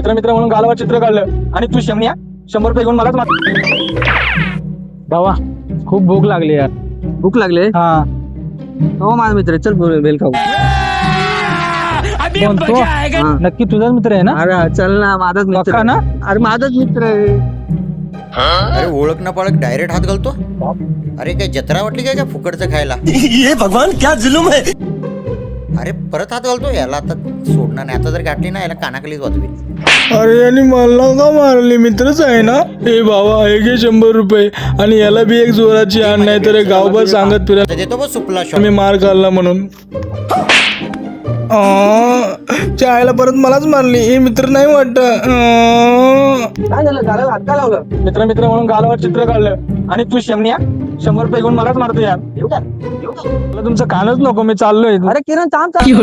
मित्र मित्र म्हणून गालावर चित्र काढलं आणि तू शमन्या 100 रुपये घेऊन मलाच भावा खूप भूक लागली यार. भूक लागले हा हो माझा मित्र चल बेल खाऊ. कोणतो? हा. नक्की तुझाच मित्र आहे ना? अरे चल ना माझाच मित्र पक्का ना? अरे माझाच मित्र आहे. अरे ओळख ना पाळख डायरेक्ट हात घालतो. अरे काय जत्रा वाटली काय फुकटचं खायला. ये भगवान क्या जुलुम है. अरे परत हात घालतो याला. आता सोडणार नाही. आता जर गाठली ना याला कानाखालीच वाजवी. अरे यांनी मला का मारले? मित्रच आहे ना. हे भावा हे घे 100 रुपये आणि याला बी एक जोराची आण, नाही तर गावभर सांगत फिरा आता देतो बघ सुपला मी मार खाल्ला म्हणून. चायला परत मलाच मारली. हे मित्र नाही वाटत. काय झालं गालाला हात का लावलं? मित्र मित्र म्हणून गालावर चित्र काढलं आणि तू शमन्या 100 रुपये घेऊन मलाच मारतो यार. येऊ का? मला तुमचं कानच नको, मी चाललोय. अरे किरण थांब थांब.